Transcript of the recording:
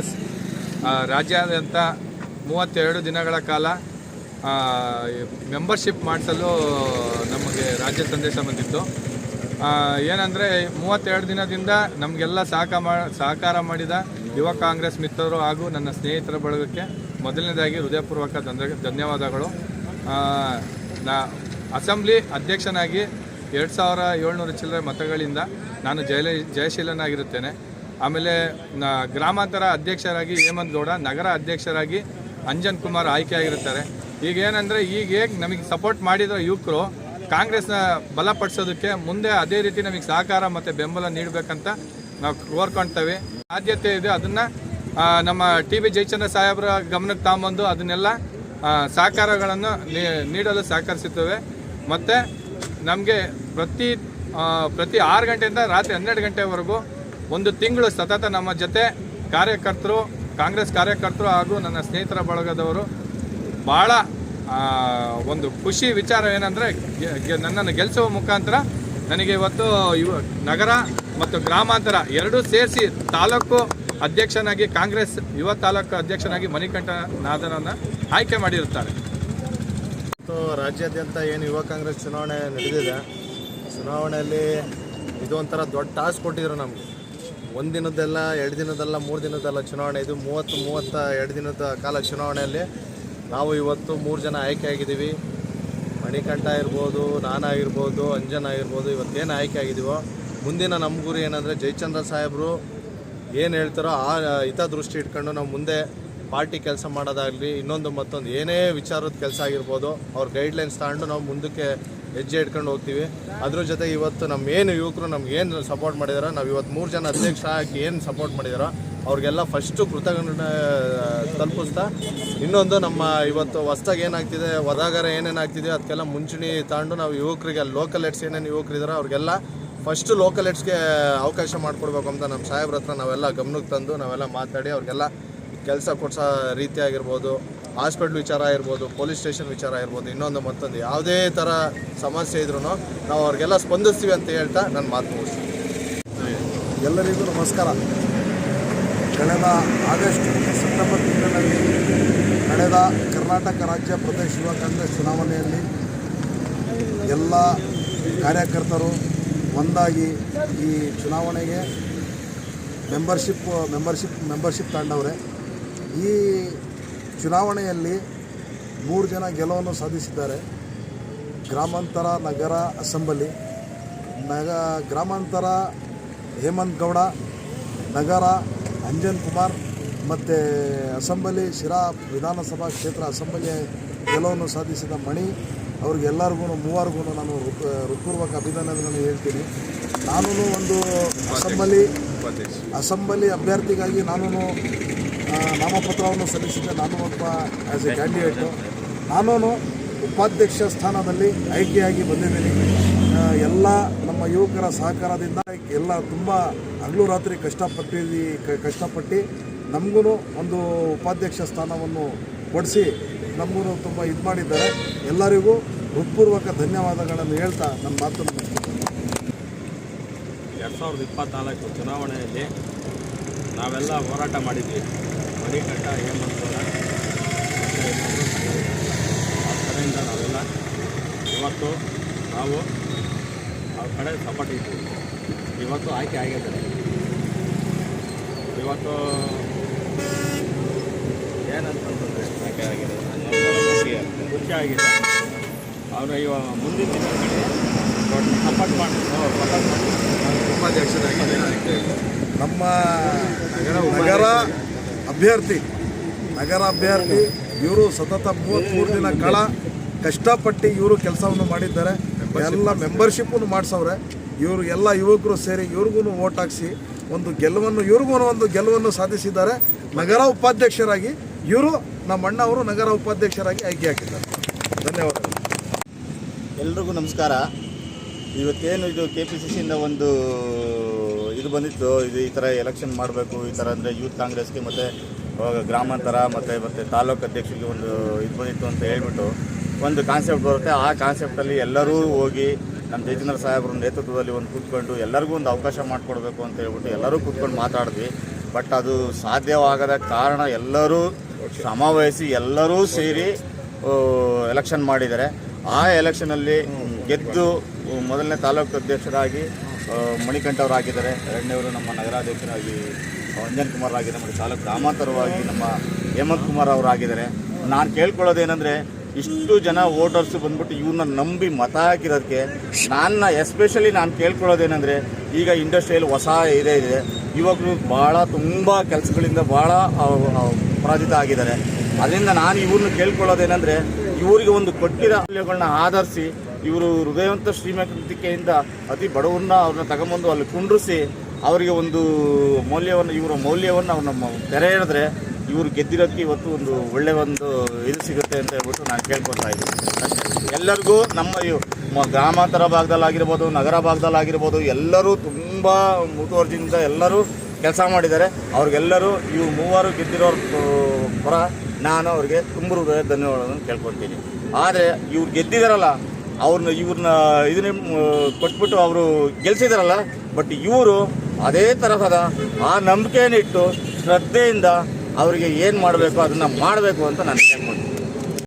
ಕಾಂಗ್ರೆಸ್ ರಾಜ್ಯಾದ್ಯಂತ 32 ದಿನಗಳ ಕಾಲ ಮೆಂಬರ್ಶಿಪ್ ಮಾಡಿಸಲು ನಮಗೆ ರಾಜ್ಯ ಸಂದೇಶ ಬಂದಿತ್ತು. ಏನಂದರೆ 32 ದಿನದಿಂದ ನಮಗೆಲ್ಲ ಸಹಕಾರ ಮಾಡಿದ ಯುವ ಕಾಂಗ್ರೆಸ್ ಮಿತ್ರರು ಹಾಗೂ ನನ್ನ ಸ್ನೇಹಿತರ ಬಳಗಕ್ಕೆ ಮೊದಲನೇದಾಗಿ ಹೃದಯಪೂರ್ವಕ ಧನ್ಯವಾದಗಳು. ಅಸೆಂಬ್ಲಿ ಅಧ್ಯಕ್ಷನಾಗಿ 2700 ಚಿಲ್ಲರೆ ಮತಗಳಿಂದ ನಾನು ಜಯಶೀಲನಾಗಿರುತ್ತೇನೆ. ಆಮೇಲೆ ಗ್ರಾಮಾಂತರ ಅಧ್ಯಕ್ಷರಾಗಿ ಹೇಮಂತ್ ಗೌಡ, ನಗರ ಅಧ್ಯಕ್ಷರಾಗಿ ಅಂಜನ್ ಕುಮಾರ್ ಆಯ್ಕೆಯಾಗಿರುತ್ತಾರೆ. ಈಗ ಏನಂದರೆ ಈಗ ಹೇಗೆ ನಮಗೆ ಸಪೋರ್ಟ್ ಮಾಡಿದ ಯುವಕರು ಕಾಂಗ್ರೆಸ್ನ ಬಲಪಡಿಸೋದಕ್ಕೆ ಮುಂದೆ ಅದೇ ರೀತಿ ನಮಗೆ ಸಹಕಾರ ಮತ್ತು ಬೆಂಬಲ ನೀಡಬೇಕಂತ ನಾವು ಕೋರ್ಕೊಳ್ತೇವೆ. ಸಾಧ್ಯತೆ ಇದೆ, ಅದನ್ನು ನಮ್ಮ TB ಜಯಚಂದ್ರ ಸಾಹೇಬರ ಗಮನಕ್ಕೆ ತಗೊಂಬಂದು ಅದನ್ನೆಲ್ಲ ಸಹಕಾರಗಳನ್ನು ನೀಡಲು ಸಹಕರಿಸುತ್ತೇವೆ. ಮತ್ತು ನಮಗೆ ಪ್ರತಿ 6 ಗಂಟೆಯಿಂದ ರಾತ್ರಿ 12 ಗಂಟೆವರೆಗೂ 1 ತಿಂಗಳು ಸತತ ನಮ್ಮ ಜೊತೆ ಕಾಂಗ್ರೆಸ್ ಕಾರ್ಯಕರ್ತರು ಹಾಗೂ ನನ್ನ ಸ್ನೇಹಿತರ ಬಳಗದವರು ಭಾಳ ಒಂದು ಖುಷಿ ವಿಚಾರ ಏನಂದರೆ ನನ್ನನ್ನು ಗೆಲ್ಲಿಸುವ ಮುಖಾಂತರ ನನಗೆ ಇವತ್ತು ನಗರ ಮತ್ತು ಗ್ರಾಮಾಂತರ ಎರಡೂ ಸೇರಿಸಿ ತಾಲೂಕು ಅಧ್ಯಕ್ಷನಾಗಿ ಕಾಂಗ್ರೆಸ್ ಯುವ ತಾಲೂಕು ಅಧ್ಯಕ್ಷನಾಗಿ ಮಣಿಕಂಠ ನಾದನನ್ನು ಆಯ್ಕೆ ಮಾಡಿರುತ್ತಾರೆ. ರಾಜ್ಯಾದ್ಯಂತ ಏನು ಯುವ ಕಾಂಗ್ರೆಸ್ ಚುನಾವಣೆ ನಡೆದಿದೆ, ಚುನಾವಣೆಯಲ್ಲಿ ಇದು ಒಂಥರ ದೊಡ್ಡ ಟಾಸ್ಕ್ ಕೊಟ್ಟಿದ್ರು ನಮಗೆ. 1 ದಿನದ್ದೆಲ್ಲ 2 ದಿನದಲ್ಲ 3 ದಿನದಲ್ಲ ಚುನಾವಣೆ, ಇದು 32 ದಿನದ ಕಾಲ ಚುನಾವಣೆಯಲ್ಲಿ ನಾವು ಇವತ್ತು 3 ಜನ ಆಯ್ಕೆ ಆಗಿದ್ದೀವಿ. ಮಣಿಕಂಠ ಇರ್ಬೋದು, ನಾನಾಗಿರ್ಬೋದು, ಅಂಜನ್ ಆಗಿರ್ಬೋದು. ಇವತ್ತೇನು ಆಯ್ಕೆ ಆಗಿದ್ದೀವೋ ಮುಂದಿನ ನಮ್ಮ ಗುರಿ ಏನಂದರೆ ಜಯಚಂದ್ರ ಸಾಹೇಬರು ಏನು ಹೇಳ್ತಾರೋ ಆ ಹಿತದೃಷ್ಟಿ ಇಟ್ಕೊಂಡು ನಾವು ಮುಂದೆ ಪಾರ್ಟಿ ಕೆಲಸ ಮಾಡೋದಾಗಲಿ, ಇನ್ನೊಂದು ಮತ್ತೊಂದು ಏನೇ ವಿಚಾರದ ಕೆಲಸ ಆಗಿರ್ಬೋದು, ಅವ್ರ ಗೈಡ್ಲೈನ್ಸ್ ತಗೊಂಡು ನಾವು ಮುಂದಕ್ಕೆ ಹೆಜ್ಜೆ ಇಟ್ಕೊಂಡು ಹೋಗ್ತೀವಿ. ಅದ್ರ ಜೊತೆಗೆ ಇವತ್ತು ನಮ್ಮೇನು ಯುವಕರು ನಮ್ಗೇನು ಸಪೋರ್ಟ್ ಮಾಡಿದಾರೋ, ನಾವು ಇವತ್ತು 3 ಜನ ಅಧ್ಯಕ್ಷ ಹಾಕಿ ಏನು ಸಪೋರ್ಟ್ ಮಾಡಿದಾರೋ ಅವ್ರಿಗೆಲ್ಲ ಫಸ್ಟು ಕೃತಜ್ಞತೆ ತಲುಪಿಸ್ತಾ, ಇನ್ನೊಂದು ನಮ್ಮ ಇವತ್ತು ಹೊಸ್ದಾಗಿ ಏನಾಗ್ತಿದೆ, ವದಾಗರ ಏನೇನಾಗ್ತಿದೆ ಅದಕ್ಕೆಲ್ಲ ಮುಂಚೂಣಿ ತಗೊಂಡು ನಾವು ಯುವಕರಿಗೆ ಲೋಕಲ್ ಹೆಡ್ಸ್ ಏನೇನು ಯುವಕರಿದ್ದಾರೋ ಅವ್ರಿಗೆಲ್ಲ ಫಸ್ಟು ಲೋಕಲ್ ಹೆಡ್ಸ್ಗೆ ಅವಕಾಶ ಮಾಡಿಕೊಡ್ಬೇಕು ಅಂತ ನಮ್ಮ ಸಾಹೇಬ್ರ ಹತ್ರ ನಾವೆಲ್ಲ ಗಮನಕ್ಕೆ ತಂದು ನಾವೆಲ್ಲ ಮಾತಾಡಿ ಅವ್ರಿಗೆಲ್ಲ ಕೆಲಸ ಕೊಡಿಸೋ ರೀತಿ ಆಗಿರ್ಬೋದು, ಹಾಸ್ಪಿಟ್ಲ್ ವಿಚಾರ ಇರ್ಬೋದು, ಪೊಲೀಸ್ ಸ್ಟೇಷನ್ ವಿಚಾರ ಇರ್ಬೋದು, ಇನ್ನೊಂದು ಮತ್ತೊಂದು ಯಾವುದೇ ಥರ ಸಮಸ್ಯೆ ಇದ್ರೂ ನಾವು ಅವ್ರಿಗೆಲ್ಲ ಸ್ಪಂದಿಸ್ತೀವಿ ಅಂತ ಹೇಳ್ತಾ ನನ್ನ ಮಾತು ಮುಗಿಸ್ತೀನಿ. ಎಲ್ಲರಿಗೂ ನಮಸ್ಕಾರ. ಕಳೆದ ಆಗಸ್ಟ್ ಸೆಪ್ಟೆಂಬರ್ ತಿಂಗಳಲ್ಲಿ ನಡೆದ ಕರ್ನಾಟಕ ರಾಜ್ಯ ಪ್ರದೇಶ ಯುವ ಕಾಂಗ್ರೆಸ್ ಚುನಾವಣೆಯಲ್ಲಿ ಎಲ್ಲ ಕಾರ್ಯಕರ್ತರು ಒಂದಾಗಿ ಈ ಚುನಾವಣೆಗೆ ಮೆಂಬರ್ಶಿಪ್ ತಗೊಂಡವ್ರೆ. ಈ ಚುನಾವಣೆಯಲ್ಲಿ 3 ಜನ ಗೆಲುವನ್ನು ಸಾಧಿಸಿದ್ದಾರೆ. ಗ್ರಾಮಾಂತರ ನಗರ ಅಸೆಂಬ್ಲಿ, ಗ್ರಾಮಾಂತರ ಹೇಮಂತ್ ಗೌಡ, ನಗರ ಅಂಜನ್ ಕುಮಾರ್ ಮತ್ತು ಅಸೆಂಬ್ಲಿ ಶಿರಾ ವಿಧಾನಸಭಾ ಕ್ಷೇತ್ರ ಅಸೆಂಬ್ಲಿ ಗೆಲುವನ್ನು ಸಾಧಿಸಿದ ಮಣಿ ಅವ್ರಿಗೆಲ್ಲರಿಗೂ 3 ನಾನು ಹೃತ್ಪೂರ್ವಕ ಅಭಿನಂದನೆಗಳನ್ನು ಹೇಳ್ತೀನಿ. ನಾನು ಒಂದು ಅಸೆಂಬ್ಲಿ ಅಭ್ಯರ್ಥಿಗಾಗಿ ನಾನು ನಾಮಪತ್ರವನ್ನು ಸಲ್ಲಿಸಿದ್ದೆ. ನಾನು ಒಬ್ಬ ಆ್ಯಸ್ ಎ ಕ್ಯಾಂಡಿಡೇಟು. ನಾನು ಉಪಾಧ್ಯಕ್ಷ ಸ್ಥಾನದಲ್ಲಿ ಆಯ್ಕೆಯಾಗಿ ಬಂದಿದ್ದೀನಿ. ಎಲ್ಲ ನಮ್ಮ ಯುವಕರ ಸಹಕಾರದಿಂದ ಎಲ್ಲ ತುಂಬ ಹಗಲು ರಾತ್ರಿ ಕಷ್ಟಪಟ್ಟು ನಮಗೂ ಒಂದು ಉಪಾಧ್ಯಕ್ಷ ಸ್ಥಾನವನ್ನು ಕೊಡಿಸಿ ನಮಗೂ ತುಂಬ ಇದು ಮಾಡಿದ್ದಾರೆ. ಎಲ್ಲರಿಗೂ ಹೃತ್ಪೂರ್ವಕ ಧನ್ಯವಾದಗಳನ್ನು ಹೇಳ್ತಾ ನನ್ನ ಮಾತನ್ನು ಮುಗಿಸ್ತೀನಿ. 2024 ಚುನಾವಣೆಯಲ್ಲಿ ನಾವೆಲ್ಲ ಹೋರಾಟ ಮಾಡಿದ್ವಿ. ಮಣಿಕಂಠ ಹೇಮಂತ್ ಗೌಡ ಆ ಕಡೆಯಿಂದ ನಾವೆಲ್ಲ ಇವತ್ತು ನಾವು ಅವ್ರ ಕಡೆ ಸಪೋರ್ಟ್ ಇದ್ದೀವಿ. ಇವತ್ತು ಆಯ್ಕೆ ಆಗಿದ್ದಾರೆ. ಇವತ್ತು ಏನಂತಂದರೆ ಆಯ್ಕೆ ಆಗಿದೆ, ಮುಖ್ಯ ಆಗಿದೆ. ಅವರು ಇವಾಗ ಮುಂದಿನ ದಿನಗಳಲ್ಲಿ ಸಪೋರ್ಟ್ ಮಾಡಿ ಉಪಾಧ್ಯಕ್ಷರಾಗಿ ನಮ್ಮ ನಗರ ಅಭ್ಯರ್ಥಿ ಇವರು ಸತತ 33 ದಿನ ಕಾಲ ಕಷ್ಟಪಟ್ಟು ಇವರು ಕೆಲಸವನ್ನು ಮಾಡಿದ್ದಾರೆ. ಎಲ್ಲ ಮೆಂಬರ್ಶಿಪ್ಪನ್ನು ಮಾಡಿಸವ್ರೆ. ಇವರು ಎಲ್ಲ ಯುವಕರು ಸೇರಿ ಇವ್ರಿಗೂ ವೋಟ್ ಹಾಕಿಸಿ ಇವ್ರಿಗೂ ಒಂದು ಗೆಲುವನ್ನು ಸಾಧಿಸಿದ್ದಾರೆ. ನಗರ ಉಪಾಧ್ಯಕ್ಷರಾಗಿ ಇವರು ನಮ್ಮ ಅಣ್ಣ ಅವರು ನಗರ ಉಪಾಧ್ಯಕ್ಷರಾಗಿ ಆಯ್ಕೆ ಹಾಕಿದ್ದಾರೆ. ಧನ್ಯವಾದಗಳು. ಎಲ್ರಿಗೂ ನಮಸ್ಕಾರ. ಇವತ್ತೇನು ಇದು KPCCಯಿಂದ ಒಂದು ಇದು ಬಂದಿತ್ತು, ಇದು ಈ ಥರ ಎಲೆಕ್ಷನ್ ಮಾಡಬೇಕು, ಈ ಥರ ಅಂದರೆ ಯೂತ್ ಕಾಂಗ್ರೆಸ್ಗೆ ಮತ್ತು ಗ್ರಾಮಾಂತರ ಮತ್ತು ತಾಲೂಕು ಅಧ್ಯಕ್ಷರಿಗೆ ಒಂದು ಇದು ಬಂದಿತ್ತು ಅಂತ ಹೇಳ್ಬಿಟ್ಟು ಒಂದು ಕಾನ್ಸೆಪ್ಟ್ ಬರುತ್ತೆ. ಆ ಕಾನ್ಸೆಪ್ಟಲ್ಲಿ ಎಲ್ಲರೂ ಹೋಗಿ ನಮ್ಮ ಜಯಚಂದ್ರ ಸಾಹೇಬ್ರ ನೇತೃತ್ವದಲ್ಲಿ ಒಂದು ಕೂತ್ಕೊಂಡು ಎಲ್ಲರಿಗೂ ಒಂದು ಅವಕಾಶ ಮಾಡಿಕೊಡ್ಬೇಕು ಅಂತ ಹೇಳ್ಬಿಟ್ಟು ಎಲ್ಲರೂ ಕೂತ್ಕೊಂಡು ಮಾತಾಡಿದ್ವಿ. ಬಟ್ ಅದು ಸಾಧ್ಯವಾಗದ ಕಾರಣ ಎಲ್ಲರೂ ಶ್ರಮವಹಿಸಿ ಎಲ್ಲರೂ ಸೇರಿ ಎಲೆಕ್ಷನ್ ಮಾಡಿದ್ದಾರೆ. ಆ ಎಲೆಕ್ಷನಲ್ಲಿ ಗೆದ್ದು ಮೊದಲನೇ ತಾಲೂಕು ಅಧ್ಯಕ್ಷರಾಗಿ ಮಣಿಕಂಠ ಅವರಾಗಿದ್ದಾರೆ, ಎರಡನೇವರು ನಮ್ಮ ನಗರಾಧ್ಯಕ್ಷರಾಗಿ ಅಂಜನ್ ಕುಮಾರ್ ಆಗಿದ್ದಾರೆ, ಮತ್ತು ತಾಲೂಕು ಗ್ರಾಮಾಂತರವಾಗಿ ನಮ್ಮ ಹೇಮಂತ್ ಕುಮಾರ್ ಅವರಾಗಿದ್ದಾರೆ. ನಾನು ಕೇಳ್ಕೊಳ್ಳೋದೇನೆಂದರೆ, ಇಷ್ಟು ಜನ ವೋಟರ್ಸ್ ಬಂದ್ಬಿಟ್ಟು ಇವ್ರನ್ನ ನಂಬಿ ಮತ ಹಾಕಿರೋದಕ್ಕೆ ಎಸ್ಪೆಷಲಿ ನಾನು ಕೇಳ್ಕೊಳ್ಳೋದೇನೆಂದರೆ, ಈಗ ಇಂಡಸ್ಟ್ರಿಯಲ್ಲಿ ಹೊಸ ಇದೆ ಯುವಕರು ಭಾಳ ತುಂಬ ಕೆಲಸಗಳಿಂದ ಭಾಳ ಪರಾಜಿತ ಆಗಿದ್ದಾರೆ. ಅದರಿಂದ ನಾನು ಇವ್ರನ್ನ ಕೇಳ್ಕೊಳ್ಳೋದೇನೆಂದರೆ, ಇವರಿಗೆ ಒಂದು ಕೊಟ್ಟಿರೋ ಮೌಲ್ಯಗಳನ್ನ ಆಧರಿಸಿ ಇವರು ಹೃದಯವಂತ ಶ್ರೀಮಂತಿಕೆಯಿಂದ ಅತಿ ಬಡವ್ರನ್ನ ಅವ್ರನ್ನ ತಗೊಂಬಂದು ಅಲ್ಲಿ ಕುಂಡ್ರಿಸಿ ಅವರಿಗೆ ಒಂದು ಇವರ ಮೌಲ್ಯವನ್ನು ಅವ್ರನ್ನ ತೆರೆ ಎಳೆದ್ರೆ ಇವರು ಗೆದ್ದಿರೋದಕ್ಕೆ ಇವತ್ತು ಒಂದು ಒಳ್ಳೆಯ ಒಂದು ಇದು ಸಿಗುತ್ತೆ ಅಂತ ಹೇಳ್ಬಿಟ್ಟು ನಾನು ಕೇಳ್ಕೊತಾ ಇದ್ದೀನಿ. ಎಲ್ಲರಿಗೂ ನಮ್ಮ ಗ್ರಾಮಾಂತರ ಭಾಗದಲ್ಲಾಗಿರ್ಬೋದು, ನಗರ ಭಾಗದಲ್ಲಾಗಿರ್ಬೋದು, ಎಲ್ಲರೂ ತುಂಬ ಮುತುವರ್ಜಿಯಿಂದ ಎಲ್ಲರೂ ಕೆಲಸ ಮಾಡಿದ್ದಾರೆ. ಅವ್ರಿಗೆಲ್ಲರೂ ಇವ್ರು ಮೂವರು ಗೆದ್ದಿರೋರ ಪರ ನಾನು ಅವ್ರಿಗೆ ತುಂಬ ಹೃದಯ ಧನ್ಯವಾದಗಳನ್ನು ಕೇಳ್ಕೊಳ್ತೀನಿ. ಆದರೆ ಇವ್ರು ಗೆದ್ದಿದಾರಲ್ಲ, ಇವ್ರನ್ನ ಇದನ್ನೇ ಕೊಟ್ಬಿಟ್ಟು ಅವರು ಗೆಲ್ಸಿದಾರಲ್ಲ, ಬಟ್ ಇವರು ಅದೇ ತರಹದ ಆ ನಂಬಿಕೆಯನ್ನಿಟ್ಟು ಶ್ರದ್ಧೆಯಿಂದ ಅವರಿಗೆ ಏನು ಮಾಡಬೇಕು ಅದನ್ನು ಮಾಡಬೇಕು ಅಂತ ನಾನು ಕೇಳ್ಕೊಳ್ತೀನಿ.